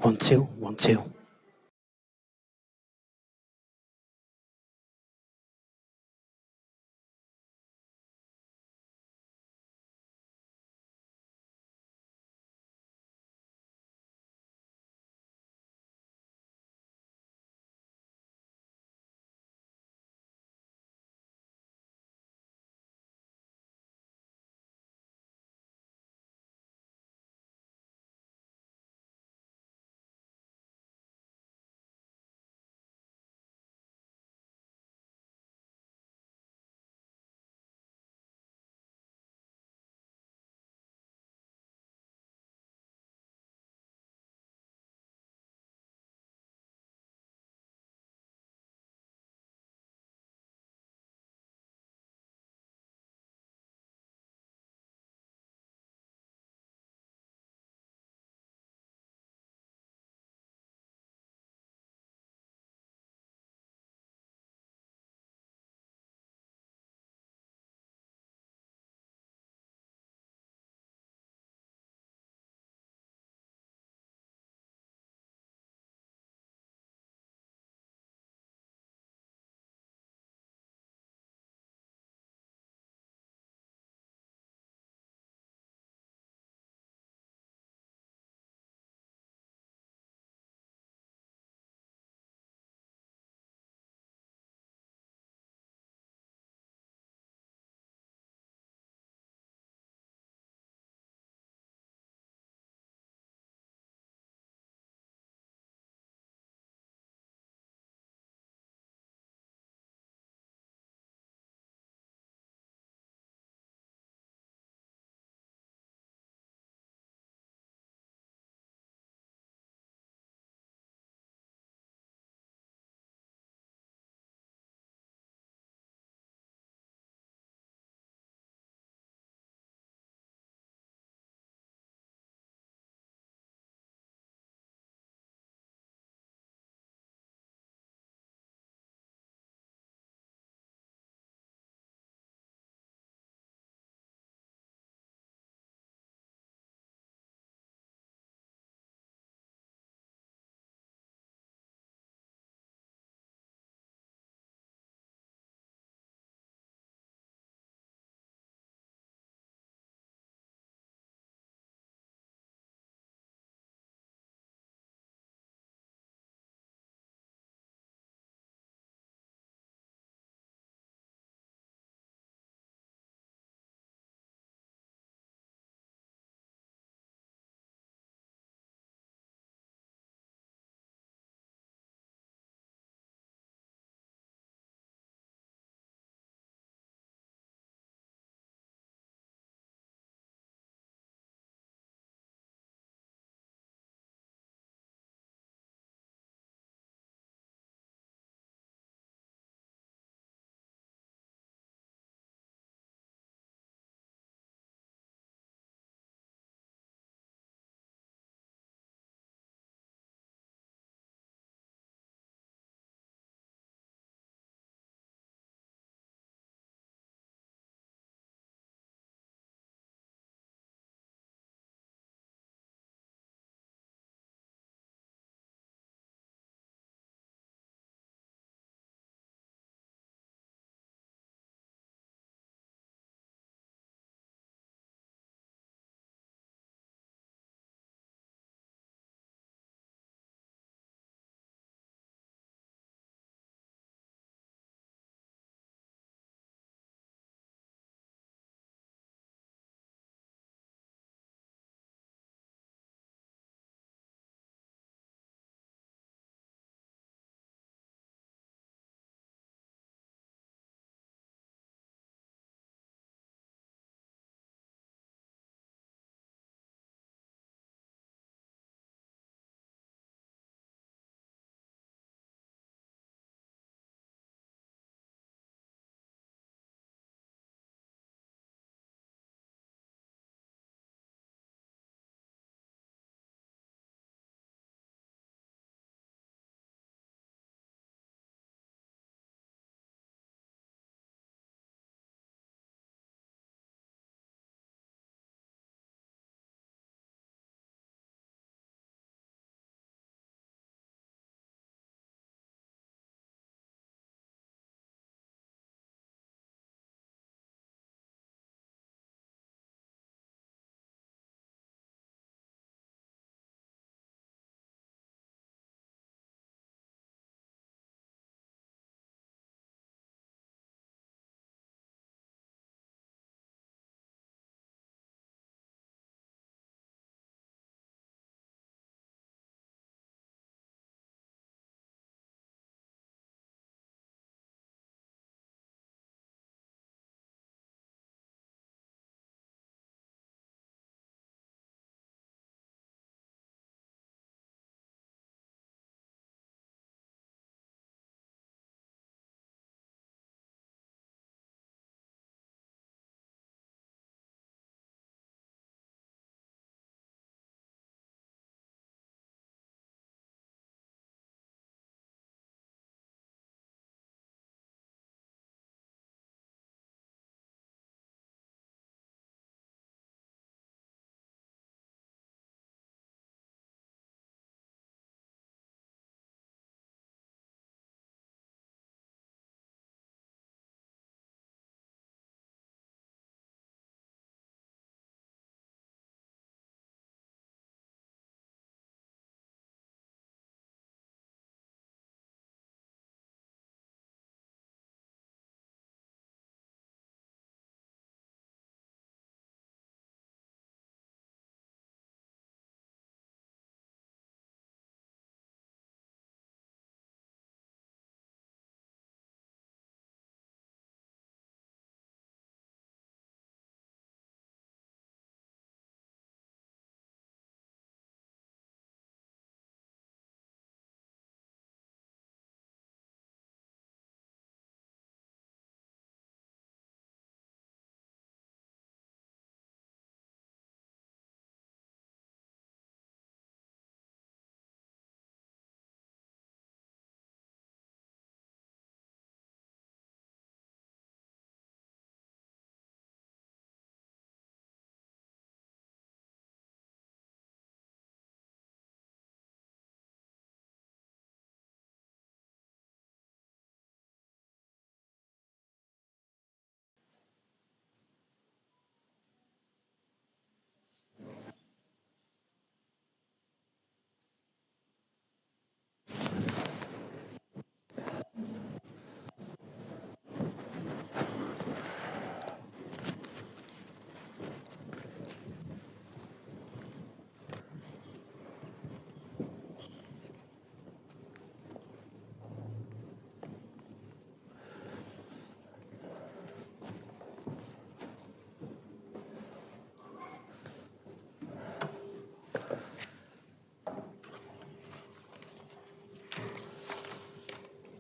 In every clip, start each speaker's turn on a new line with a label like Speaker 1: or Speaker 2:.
Speaker 1: 1, 2, 1, 2.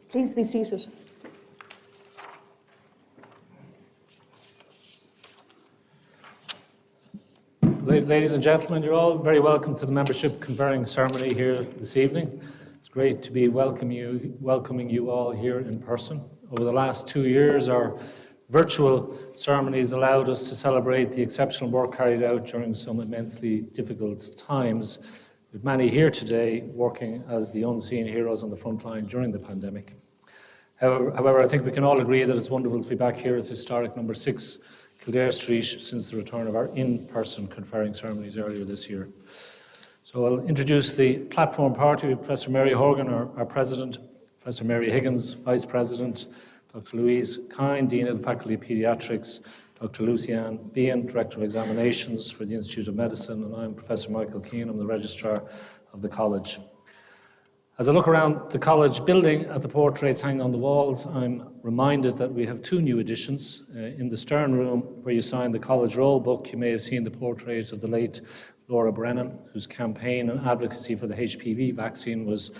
Speaker 1: Please be seated.
Speaker 2: Ladies and gentlemen, you're all very welcome to the membership conferring ceremony here this evening. It's great to be welcoming you all here in person. Over the last 2 years, our virtual ceremonies allowed us to celebrate the exceptional work carried out during some immensely difficult times, with many here today working as the unseen heroes on the front line during the pandemic. However, I think we can all agree that it's wonderful to be back here at historic number 6 Kildare Street since the return of our in-person conferring ceremonies earlier this year. So I'll introduce the platform party with Professor Mary Horgan, our President, Professor Mary Higgins, Vice President, Dr. Louise Kine, Dean of the Faculty of Paediatrics, Dr. Lucianne Behan, Director of Examinations for the Institute of Medicine, and I'm Professor Michael Keane, I'm the Registrar of the College. As I look around the college building at the portraits hanging on the walls, I'm reminded that we have 2 new additions. In the Stern Room, where you sign the college roll book, you may have seen the portrait of the late Laura Brennan, whose campaign and advocacy for the HPV vaccine was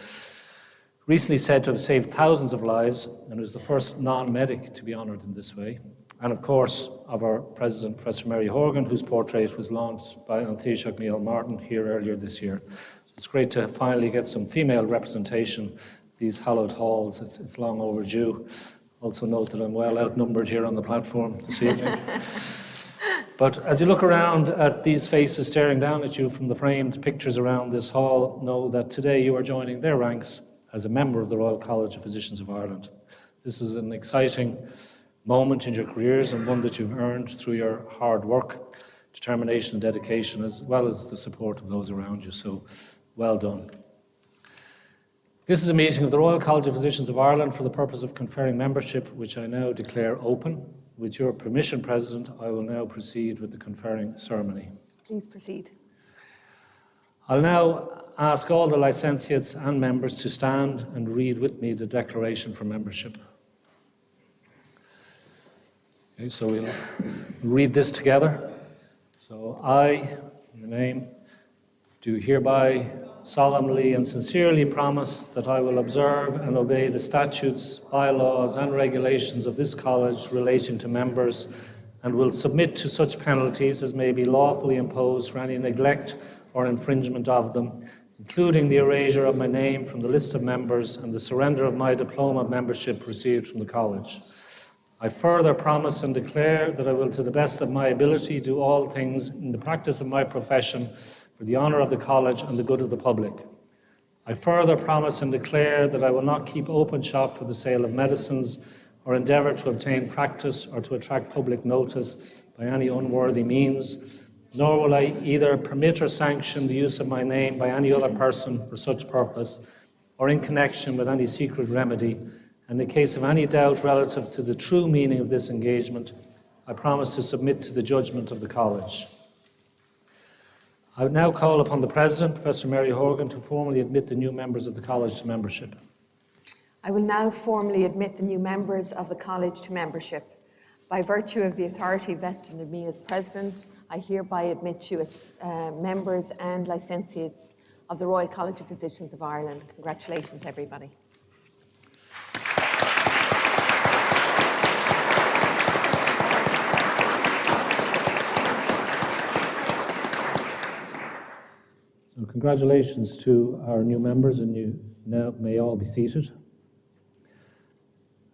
Speaker 2: recently said to have saved thousands of lives, and was the first non-medic to be honoured in this way. And of course, of our President, Professor Mary Horgan, whose portrait was launched by An Taoiseach Micheál Martin here earlier this year. It's great to finally get some female representation in these hallowed halls. It's long overdue. Also note that I'm well outnumbered here on the platform this evening. But as you look around at these faces staring down at you from the framed pictures around this hall, know that today you are joining their ranks as a member of the Royal College of Physicians of Ireland. This is an exciting moment in your careers, and one that you've earned through your hard work, determination and dedication, as well as the support of those around you. So well done. This is a meeting of the Royal College of Physicians of Ireland for the purpose of conferring membership, which I now declare open. With your permission, President, I will now proceed with the conferring ceremony.
Speaker 1: Please proceed.
Speaker 2: I'll now ask all the licentiates and members to stand and read with me the declaration for membership. Okay, so we'll read this together. So I, in your name, do hereby solemnly and sincerely promise that I will observe and obey the statutes, bylaws and regulations of this college relating to members, and will submit to such penalties as may be lawfully imposed for any neglect or infringement of them, including the erasure of my name from the list of members and the surrender of my diploma of membership received from the college. I further promise and declare that I will, to the best of my ability, do all things in the practice of my profession for the honour of the college and the good of the public. I further promise and declare that I will not keep open shop for the sale of medicines or endeavour to obtain practice or to attract public notice by any unworthy means, nor will I either permit or sanction the use of my name by any other person for such purpose, or in connection with any secret remedy. In the case of any doubt relative to the true meaning of this engagement, I promise to submit to the judgment of the college. I would now call upon the President, Professor Mary Horgan, to formally admit the new members of the College to membership.
Speaker 1: I will now formally admit the new members of the College to membership. By virtue of the authority vested in me as President, I hereby admit you as members and licentiates of the Royal College of Physicians of Ireland. Congratulations, everybody.
Speaker 2: So congratulations to our new members, and you now may all be seated.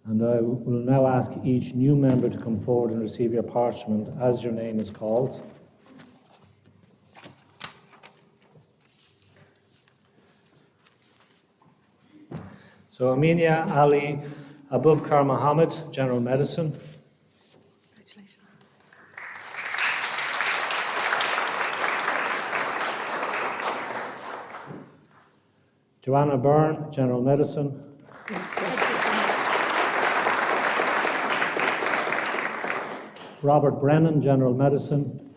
Speaker 2: And I will now ask each new member to come forward and receive your parchment as your name is called. So Aminia Ali Abubkar Mohammed, General Medicine.
Speaker 1: Congratulations.
Speaker 2: Joanna Byrne, General Medicine. Robert Brennan, General Medicine.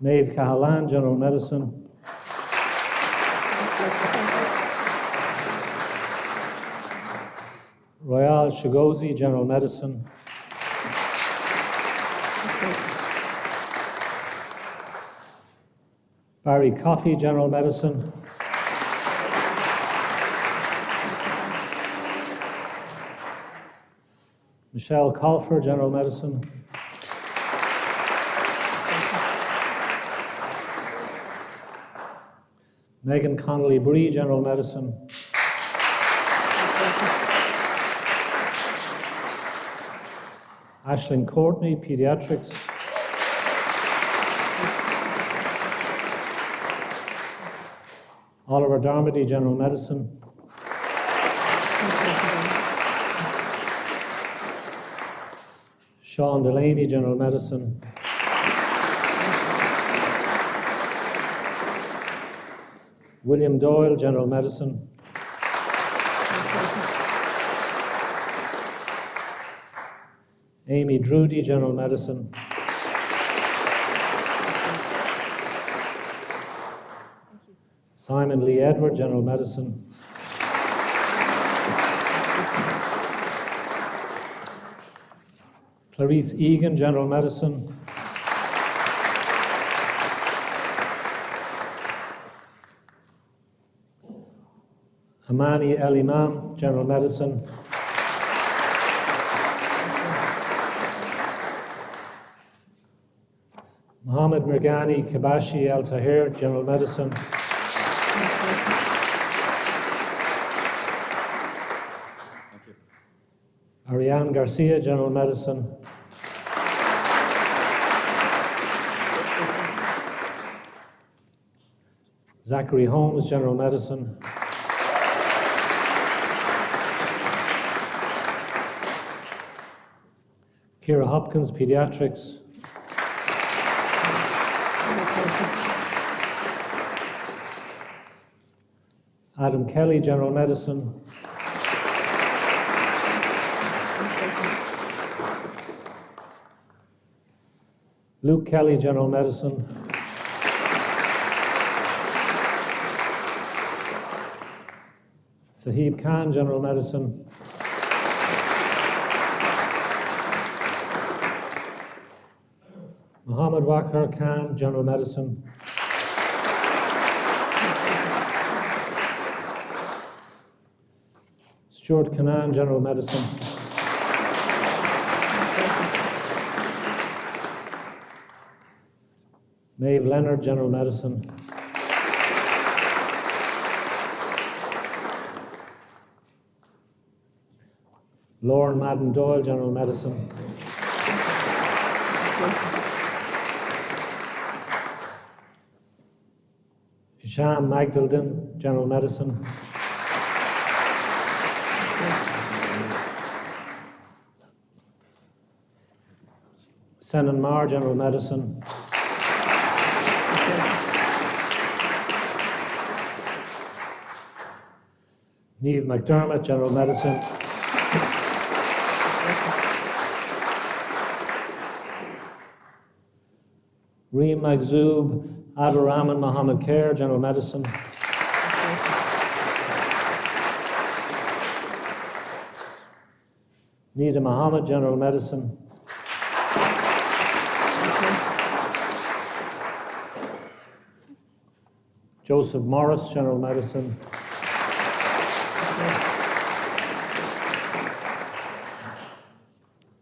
Speaker 2: Maeve Cahalan, General Medicine. Royal Shigozi, General Medicine. Barry Coffey, General Medicine. Michelle Colfer, General Medicine. Megan Connolly-Bree, General Medicine. Aisling Courtney, Pediatrics. Oliver Darmody, General Medicine. Sean Delaney, General Medicine. William Doyle, General Medicine. Amy Drudy, General Medicine. Simon Lee Edward, General Medicine. Clarice Egan, General Medicine. Amani El Imam, General Medicine. Mohammed Mirgani Kabashi El Tahir, General Medicine. Ariane Garcia, General Medicine. Zachary Holmes, General Medicine. Kira Hopkins, Pediatrics. Adam Kelly, General Medicine. Luke Kelly, General Medicine. Sahib Khan, General Medicine. Muhammad Wakar Khan, General Medicine. Stuart Kanan, General Medicine. Maeve Leonard, General Medicine. Lauren Madden Doyle, General Medicine. Isham Magdaldin, General Medicine. Senan Mar, General Medicine. Niamh McDermott, General Medicine. Reem Magzoub, Abdurrahman Mohammed Khair, General Medicine. Nida Mohammed, General Medicine. Joseph Morris, General Medicine.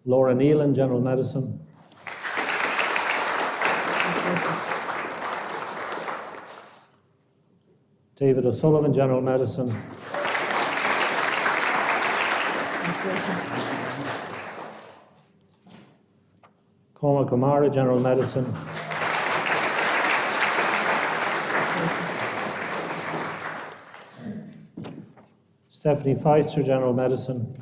Speaker 2: Laura Nealon, General Medicine. David O'Sullivan, General Medicine. Cormac O'Mara, General Medicine. Stephanie Feister, General Medicine.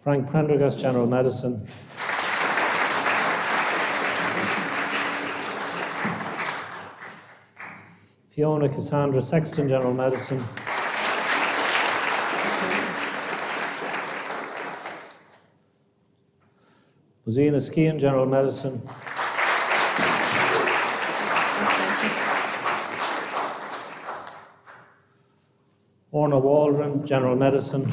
Speaker 2: Frank Prendergast, General Medicine. Fiona Cassandra Sexton, General Medicine. Rosina Skean, General Medicine. Orna Waldron, General Medicine.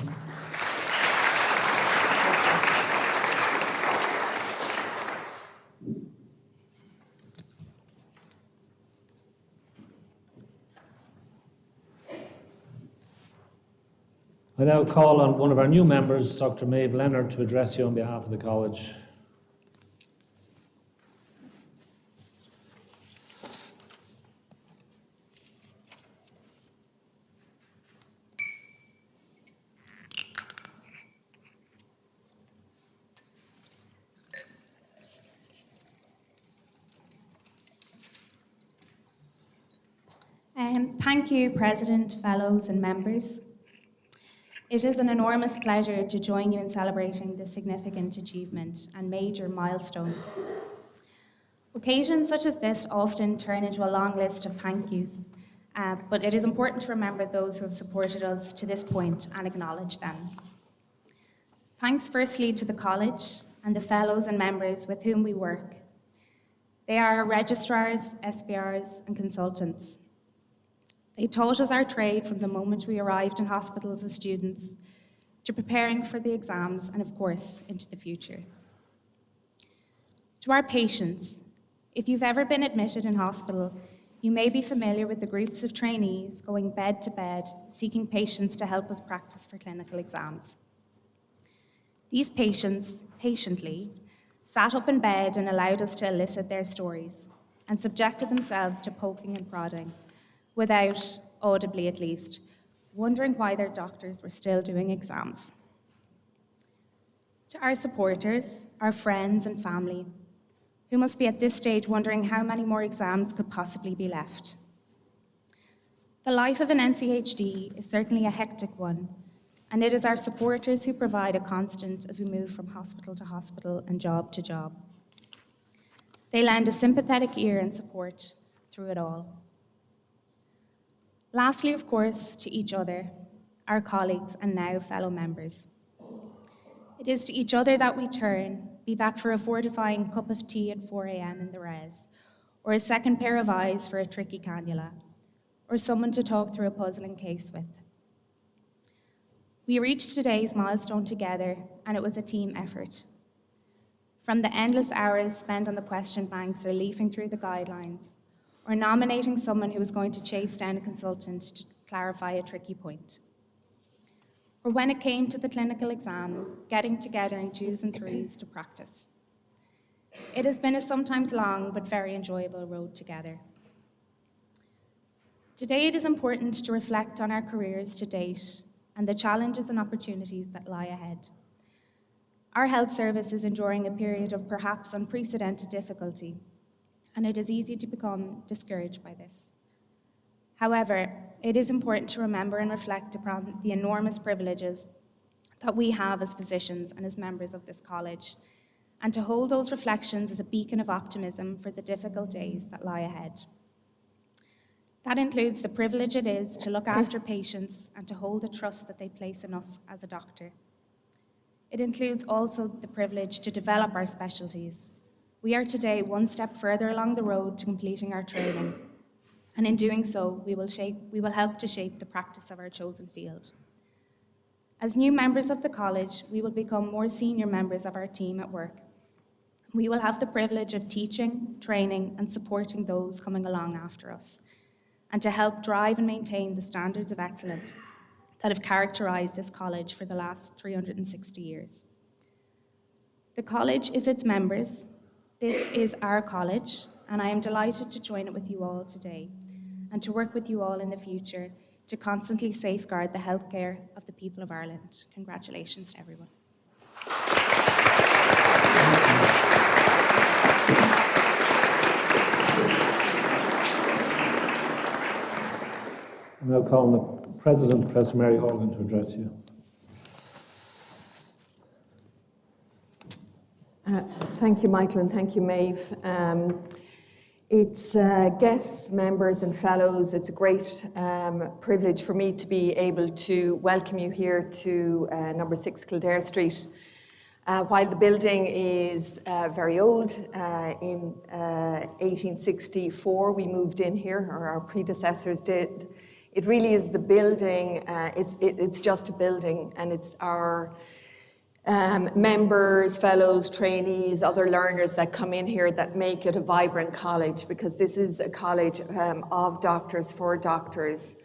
Speaker 2: I now call on one of our new members, Dr. Maeve Leonard, to address you on behalf of the college.
Speaker 3: Thank you, President, Fellows and members. It is an enormous pleasure to join you in celebrating this significant achievement and major milestone. Occasions such as this often turn into a long list of thank yous, but it is important to remember those who have supported us to this point and acknowledge them. Thanks firstly to the college and the fellows and members with whom we work. They are our registrars, SPRs and consultants. They taught us our trade from the moment we arrived in hospitals as students to preparing for the exams and, of course, into the future. To our patients, if you've ever been admitted in hospital, you may be familiar with the groups of trainees going bed to bed, seeking patients to help us practice for clinical exams. These patients, patiently, sat up in bed and allowed us to elicit their stories and subjected themselves to poking and prodding, without, audibly at least, wondering why their doctors were still doing exams. To our supporters, our friends and family, who must be at this stage wondering how many more exams could possibly be left. The life of an NCHD is certainly a hectic one, and it is our supporters who provide a constant as we move from hospital to hospital and job to job. They lend a sympathetic ear and support through it all. Lastly, of course, to each other, our colleagues and now fellow members. It is to each other that we turn, be that for a fortifying cup of tea at 4 a.m. in the res, or a second pair of eyes for a tricky cannula, or someone to talk through a puzzling case with. We reached today's milestone together, and it was a team effort. From the endless hours spent on the question banks or leafing through the guidelines, or nominating someone who was going to chase down a consultant to clarify a tricky point. Or when it came to the clinical exam, getting together in twos and threes to practice. It has been a sometimes long but very enjoyable road together. Today it is important to reflect on our careers to date and the challenges and opportunities that lie ahead. Our health service is enduring a period of perhaps unprecedented difficulty, and it is easy to become discouraged by this. However, it is important to remember and reflect upon the enormous privileges that we have as physicians and as members of this college, and to hold those reflections as a beacon of optimism for the difficult days that lie ahead. That includes the privilege it is to look after patients and to hold the trust that they place in us as a doctor. It includes also the privilege to develop our specialties. We are today one step further along the road to completing our training, and in doing so, we will help to shape the practice of our chosen field. As new members of the college, we will become more senior members of our team at work. We will have the privilege of teaching, training, and supporting those coming along after us, and to help drive and maintain the standards of excellence that have characterized this college for the last 360 years. The college is its members. This is our college, and I am delighted to join it with you all today and to work with you all in the future to constantly safeguard the healthcare of the people of Ireland. Congratulations to everyone.
Speaker 2: I'm now calling the President, Professor Mary Horgan, to address you.
Speaker 1: Thank you, Michael, and thank you, Maeve. It's guests, members and fellows, it's a great privilege for me to be able to welcome you here to number 6 Kildare Street. While the building is very old, in 1864 we moved in here, or our predecessors did. It really is the building, it's just a building, and it's our members, fellows, trainees, other learners that come in here that make it a vibrant college, because this is a college of doctors for doctors.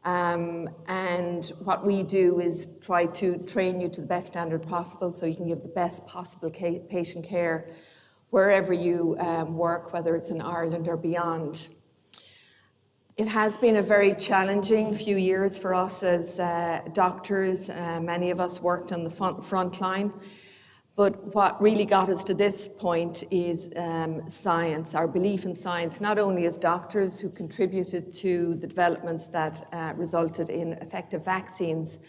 Speaker 1: And what we do is try to train you to the best standard possible so you can give the best possible patient care wherever you work, whether it's in Ireland or beyond. It has been a very challenging few years for us as doctors. Many of us worked on the front line. But what really got us to this point is science, our belief in science, not only as doctors who contributed to the developments that resulted in effective vaccines,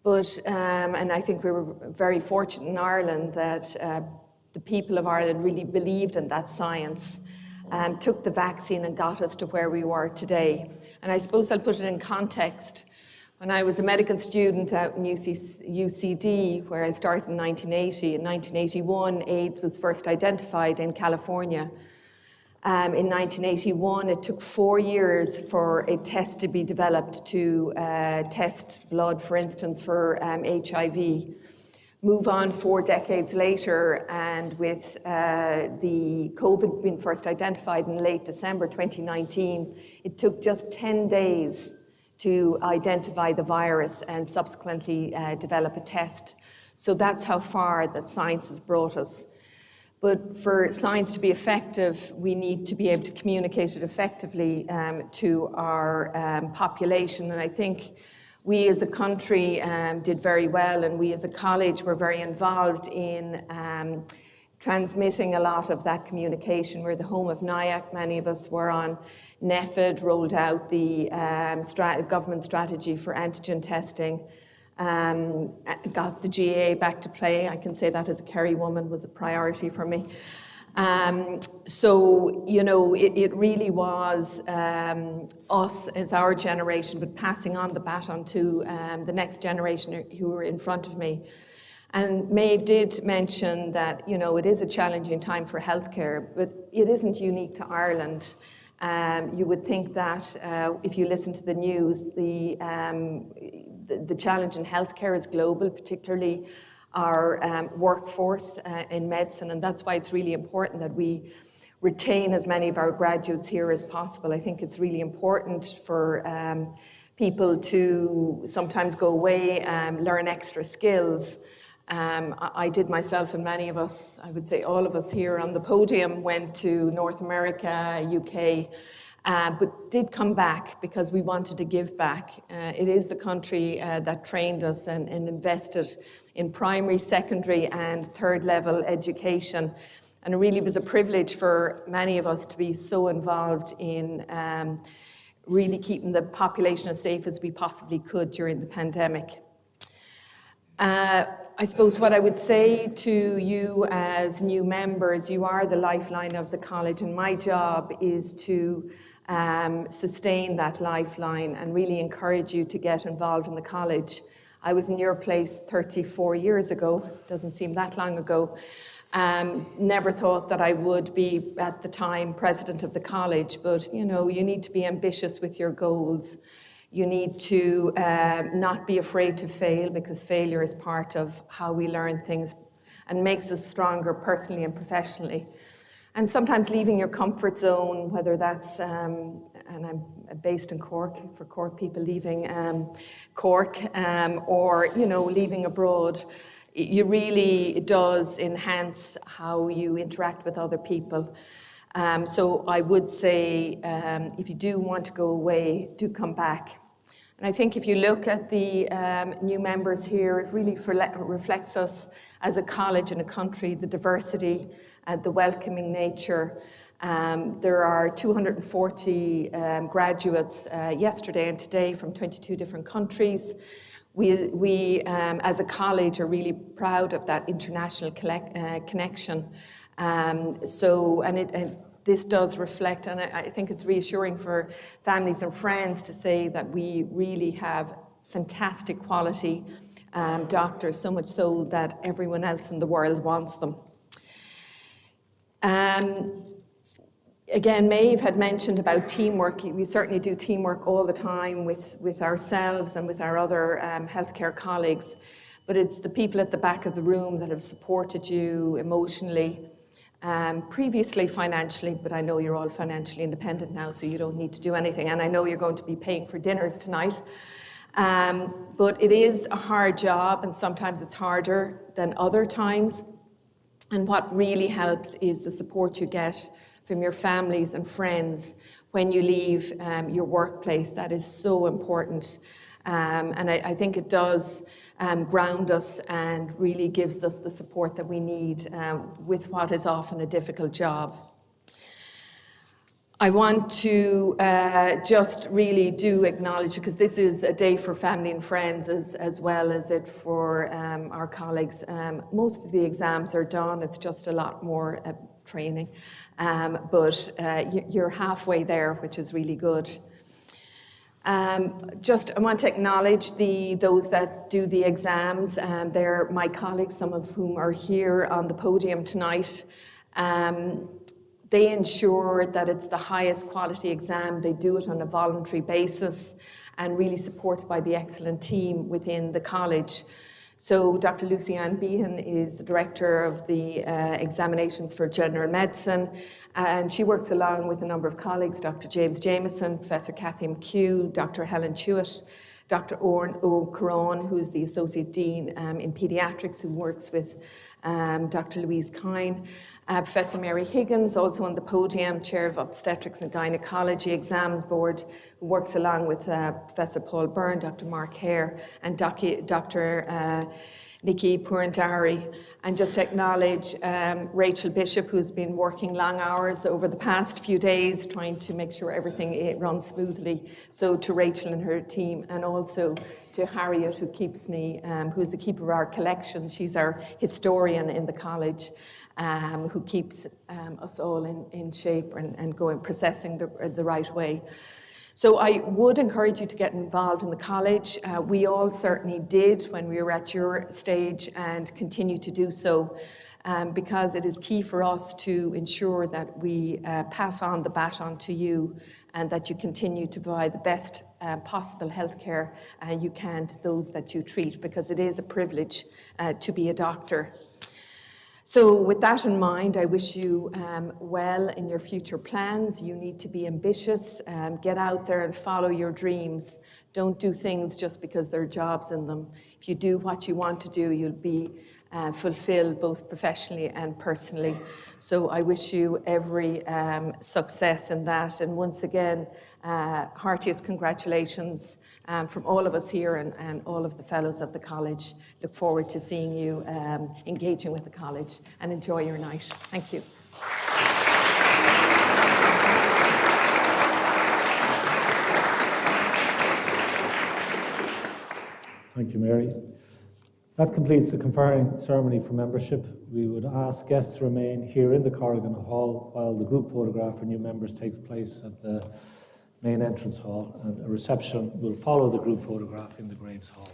Speaker 1: but, and I think we were very fortunate in Ireland that the people of Ireland really believed in that science, took the vaccine and got us to where we were today. And I suppose I'll put it in context. When I was a medical student out in UCD, where I started in 1980, in 1981, AIDS was first identified in California. In 1981, it took 4 years for a test to be developed to test blood, for instance, for HIV. Move on 4 decades later, and with the COVID being first identified in late December 2019, it took just 10 days to identify the virus and subsequently develop a test. So that's how far that science has brought us. But for science to be effective, we need to be able to communicate it effectively to our population. And I think we as a country did very well, and we as a college were very involved in transmitting a lot of that communication. We're the home of NIAC. Many of us were on NEFID, rolled out the government strategy for antigen testing, got the GA back to play. I can say that as a Kerry woman was a priority for me. So, you know, it really was us as our generation, but passing on the baton to the next generation who were in front of me. And Maeve did mention that, you know, it is a challenging time for healthcare, but it isn't unique to Ireland. You would think that if you listen to the news, the challenge in healthcare is global, particularly our workforce in medicine, and that's why it's really important that we retain as many of our graduates here as possible. I think it's really important for people to sometimes go away and learn extra skills. I did myself, and many of us, I would say all of us here on the podium, went to North America, UK, but did come back because we wanted to give back. It is the country that trained us and invested in primary, secondary and third level education. And it really was a privilege for many of us to be so involved in really keeping the population as safe as we possibly could during the pandemic. I suppose what I would say to you as new members, you are the lifeline of the college, and my job is to sustain that lifeline and really encourage you to get involved in the college. I was in your place 34 years ago, it doesn't seem that long ago. Never thought that I would be, at the time, president of the college, but you know, you need to be ambitious with your goals. You need to not be afraid to fail, because failure is part of how we learn things and makes us stronger personally and professionally. And sometimes leaving your comfort zone, whether that's, and I'm based in Cork, for Cork people leaving Cork, or, you know, leaving abroad, it really does enhance how you interact with other people. So I would say, if you do want to go away, do come back. And I think if you look at the new members here, it really reflects us as a college and a country, the diversity, the welcoming nature. There are 240 graduates yesterday and today from 22 different countries. We as a college are really proud of that international connection. This does reflect, and I think it's reassuring for families and friends to say that we really have fantastic quality doctors, so much so that everyone else in the world wants them. Again, Maeve had mentioned about teamwork. We certainly do teamwork all the time with ourselves and with our other healthcare colleagues, but it's the people at the back of the room that have supported you emotionally, previously financially, but I know you're all financially independent now, so you don't need to do anything. And I know you're going to be paying for dinners tonight. But it is a hard job, and sometimes it's harder than other times. And what really helps is the support you get from your families and friends when you leave your workplace. That is so important. And I think it does ground us and really gives us the support that we need with what is often a difficult job. I want to just really do acknowledge, because this is a day for family and friends as well as it for our colleagues. Most of the exams are done, it's just a lot more training, but you're halfway there, which is really good. I want to acknowledge those that do the exams. They're my colleagues, some of whom are here on the podium tonight. They ensure that it's the highest quality exam. They do it on a voluntary basis and really supported by the excellent team within the college. So Dr. Lucy-Ann Behan is the director of the examinations for general medicine, and she works along with a number of colleagues, Dr. James Jameson, Professor Cathy McHugh, Dr. Helen Chewett, Dr. Oren O'Caron, who is the Associate Dean in Paediatrics, who works with Dr. Louise Kine, Professor Mary Higgins, also on the podium, Chair of Obstetrics and Gynecology Exams Board, who works along with Professor Paul Byrne, Dr. Mark Hare, and Dr. Nikki Purandari, and just acknowledge Rachel Bishop, who's been working long hours over the past few days trying to make sure everything runs smoothly. So to Rachel and her team, and also to Harriet, who keeps me, who's the keeper of our collection. She's our historian in the college, who keeps us all in shape and going, processing the right way. So I would encourage you to get involved in the college. We all certainly did when we were at your stage and continue to do so, because it is key for us to ensure that we pass on the baton to you and that you continue to provide the best possible healthcare you can to those that you treat, because it is a privilege to be a doctor. So with that in mind, I wish you well in your future plans. You need to be ambitious, get out there and follow your dreams. Don't do things just because there are jobs in them. If you do what you want to do, you'll be fulfilled both professionally and personally. So I wish you every success in that. And once again, heartiest congratulations from all of us here and all of the fellows of the college. Look forward to seeing you engaging with the college, and enjoy your night. Thank you.
Speaker 2: Thank you, Mary. That completes the conferring ceremony for membership. We would ask guests to remain here in the Corrigan Hall while the group photograph for new members takes place at the main entrance hall, and a reception will follow the group photograph in the Graves Hall.